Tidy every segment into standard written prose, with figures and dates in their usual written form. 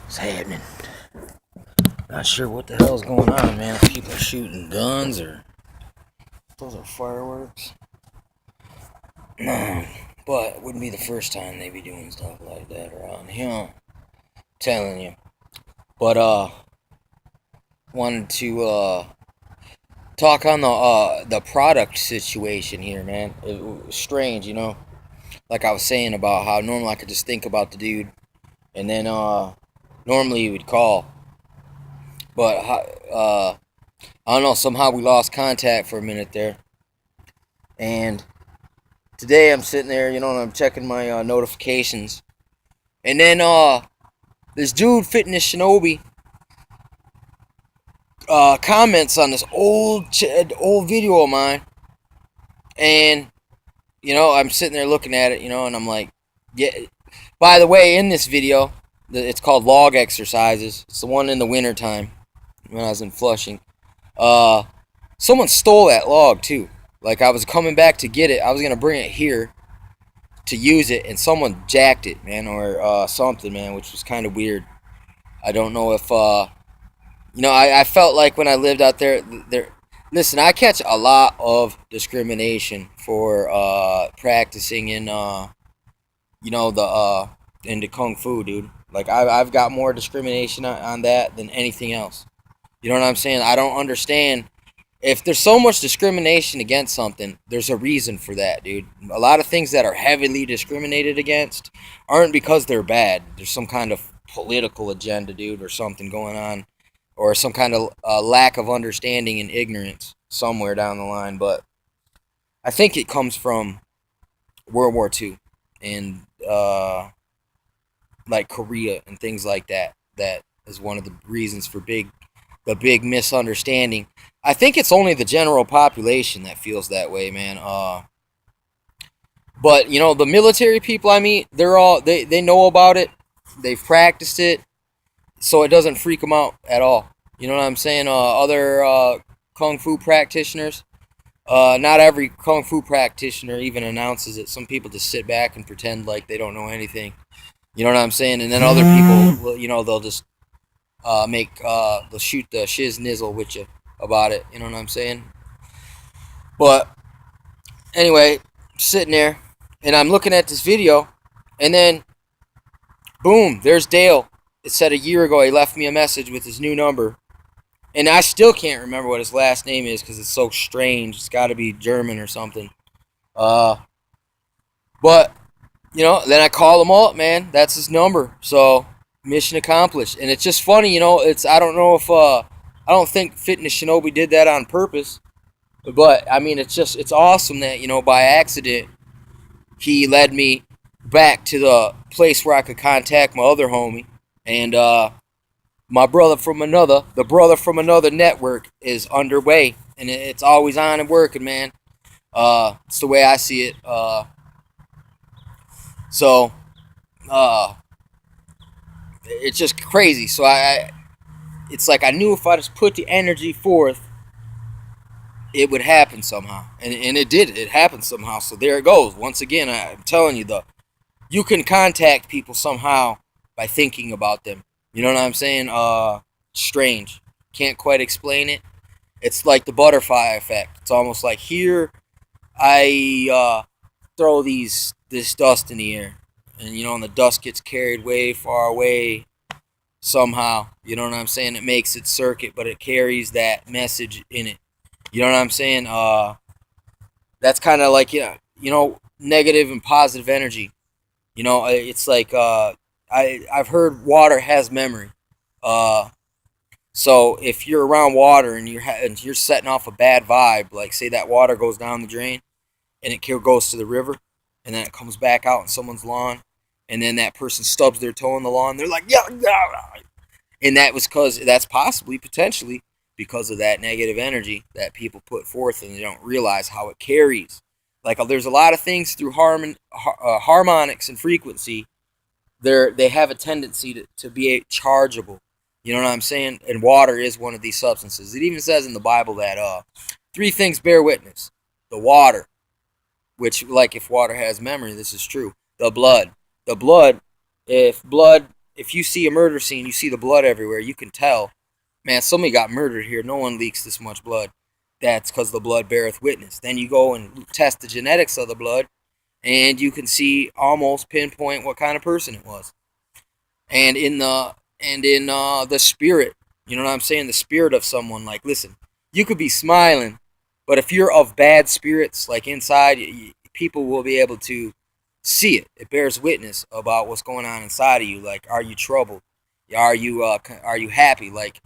What's happening? Not sure what the hell's going on, man. If people are shooting guns or those are fireworks. But it wouldn't be the first time they be doing stuff like that around here. Telling you. But wanted to talk on the product situation here, man. It was strange, Like I was saying about how normally I could just think about the dude, and then normally he would call, but I don't know. Somehow we lost contact for a minute there, and today I'm sitting there, and I'm checking my notifications, and then this dude Fitness Shinobi comments on this old video of mine, and I'm sitting there looking at it, and I'm like, yeah. By the way, in this video, it's called Log Exercises. It's the one in the winter time when I was in Flushing. Someone stole that log too. Like I was coming back to get it. I was gonna bring it here to use it, and someone jacked it, man, or something, man, which was kind of weird. I don't know if I felt like when I lived out there. Listen, I catch a lot of discrimination for practicing in into kung fu, dude. Like I've got more discrimination on that than anything else. You know what I'm saying? I don't understand. If there's so much discrimination against something, there's a reason for that, dude. A lot of things that are heavily discriminated against aren't because they're bad. There's some kind of political agenda, dude, or something going on, or some kind of lack of understanding and ignorance somewhere down the line. But I think it comes from World War II and like Korea and things like that. That is one of the reasons for the big misunderstanding. I think it's only the general population that feels that way, man. But the military people I meet, they know about it. They've practiced it, so it doesn't freak them out at all. You know what I'm saying? Other kung fu practitioners, not every kung fu practitioner even announces it. Some people just sit back and pretend like they don't know anything. You know what I'm saying? And then other people, they'll just they'll shoot the shiz nizzle with you about it. You know what I'm saying? But anyway, sitting there, and I'm looking at this video, and then boom, there's Dale. It said a year ago he left me a message with his new number, and I still can't remember what his last name is because it's so strange. It's got to be German or something. But then I call him up, man. That's his number. So mission accomplished. And it's just funny, I don't know if I don't think Fitness Shinobi did that on purpose, but I mean it's awesome that by accident he led me back to the place where I could contact my other homie, and the brother from another network is underway, and it's always on and working, man. It's the way I see it. So it's just crazy. So it's like I knew if I just put the energy forth, it would happen somehow, and it did. It happened somehow. So there it goes. Once again, I'm telling you, you can contact people somehow by thinking about them. You know what I'm saying? Strange. Can't quite explain it. It's like the butterfly effect. It's almost like here I throw this dust in the air, and and the dust gets carried way far away somehow. You know what I'm saying? It makes its circuit, but it carries that message in it. You know what I'm saying? That's kind of like negative and positive energy. It's like I've heard water has memory. So if you're around water and you're setting off a bad vibe, like say that water goes down the drain and it goes to the river, and then it comes back out on someone's lawn, and then that person stubs their toe in the lawn, they're like, yeah, yeah. And that's possibly, potentially, because of that negative energy that people put forth, and they don't realize how it carries. Like there's a lot of things through harmonics and frequency. They have a tendency to be chargeable. You know what I'm saying? And water is one of these substances. It even says in the Bible that three things bear witness: the water, which, like, if water has memory, this is true. The blood, if blood if you see a murder scene, you see the blood everywhere, you can tell, man, somebody got murdered here. No one leaks this much blood. That's because the blood beareth witness. Then you go and test the genetics of the blood, and you can see almost pinpoint what kind of person it was. And in the spirit, you know what I'm saying? The spirit of someone. Like, listen, you could be smiling, but if you're of bad spirits, like inside, people will be able to see it. It bears witness about what's going on inside of you. Like, are you troubled? Are you happy? Like,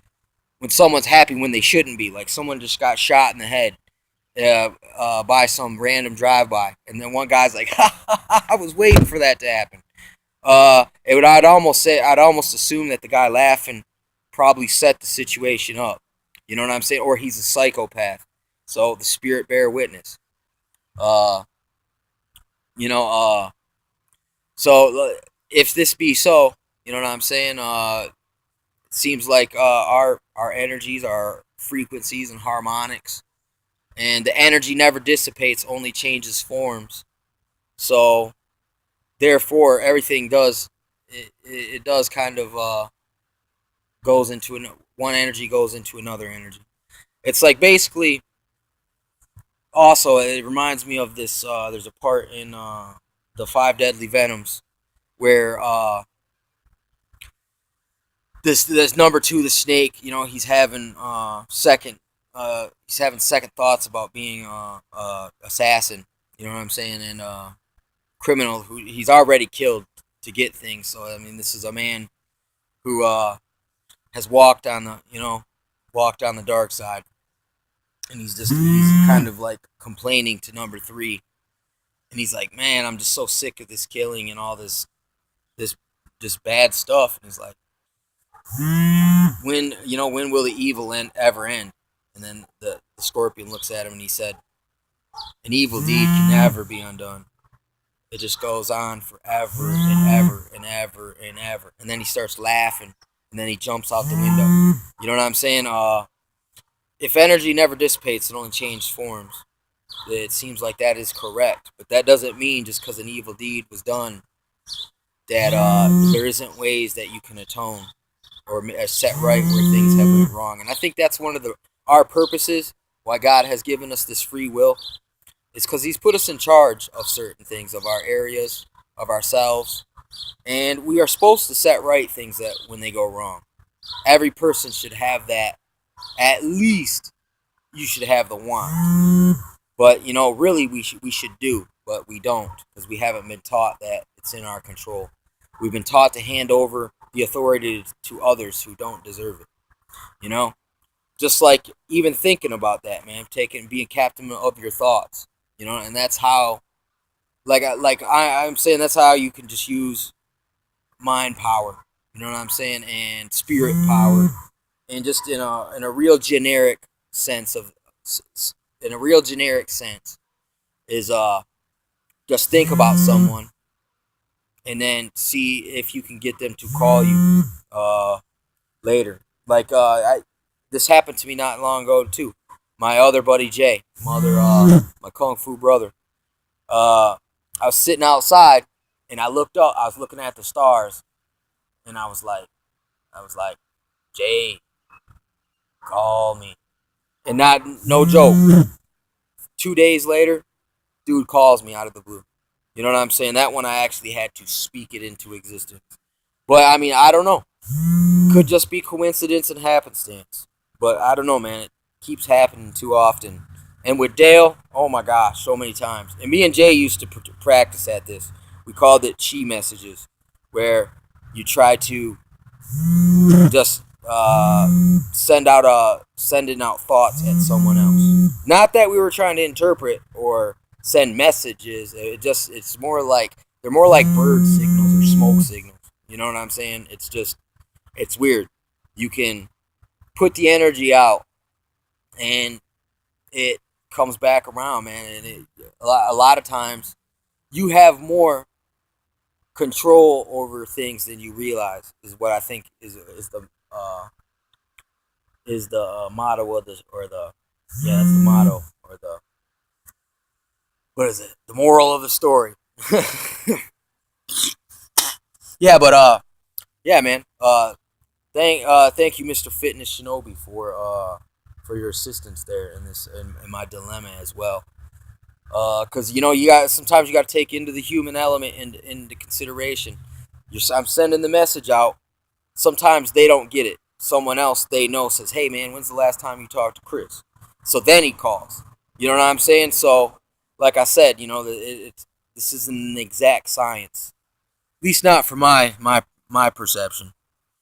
when someone's happy when they shouldn't be. Like, someone just got shot in the head by some random drive-by, and then one guy's like, "Ha ha ha! I was waiting for that to happen." I'd almost assume that the guy laughing probably set the situation up. You know what I'm saying? Or he's a psychopath. So the spirit bear witness. Uh, you know. So if this be so, you know what I'm saying? It seems like our energies, our frequencies and harmonics, and the energy never dissipates, only changes forms. So therefore, everything it does kind of goes into one energy goes into another energy. It's like basically. Also, it reminds me of this. There's a part in the Five Deadly Venoms where this number two, the snake. You know, he's having second thoughts about being assassin. You know what I'm saying? And criminal who he's already killed to get things. So I mean, this is a man who has walked on the dark side, and he's kind of like complaining to number three, and he's like, man, I'm just so sick of this killing and all this just bad stuff. And he's like, when will the evil ever end? And then the scorpion looks at him and he said, an evil deed can never be undone. It just goes on forever and ever and ever and ever. And then he starts laughing, and then he jumps out the window. You know what I'm saying? If energy never dissipates, it only changes forms. It seems like that is correct, but that doesn't mean just because an evil deed was done that there isn't ways that you can atone or set right where things have went wrong. And I think that's one of our purposes why God has given us this free will. It's because He's put us in charge of certain things, of our areas, of ourselves, and we are supposed to set right things that when they go wrong. Every person should have that. At least you should have the want. But really, we should do, but we don't, because we haven't been taught that it's in our control. We've been taught to hand over the authority to others who don't deserve it. Just like even thinking about that, man, being captain of your thoughts. And that's how, I'm saying, that's how you can just use mind power. You know what I'm saying, and spirit power, and just in a real generic sense is just think about someone and then see if you can get them to call you later. This happened to me not long ago too. My other buddy Jay, my kung fu brother. I was sitting outside and I looked up. I was looking at the stars, and I was like, Jay, call me. And no joke. 2 days later, dude calls me out of the blue. You know what I'm saying? That one I actually had to speak it into existence. But I mean, I don't know. Could just be coincidence and happenstance. But I don't know, man. It keeps happening too often. And with Dale, oh my gosh, so many times. And me and Jay used to practice at this. We called it chi messages, where you try to just sending out thoughts at someone else. Not that we were trying to interpret or send messages. It's more like they're more like bird signals or smoke signals. You know what I'm saying? It's weird. You can put the energy out, and it comes back around, man. And a lot of times, you have more control over things than you realize. Is what I think is the motto of the that's the motto, or what is it? The moral of the story. Yeah, but Yeah, man. Thank you, Mr. Fitness Shinobi, for your assistance there in this in my dilemma as well. Because you got sometimes you got to take into the human element into consideration. I'm sending the message out. Sometimes they don't get it. Someone else they know says, "Hey, man, when's the last time you talked to Chris?" So then he calls. You know what I'm saying? So, like I said, this isn't an exact science. At least not for my perception.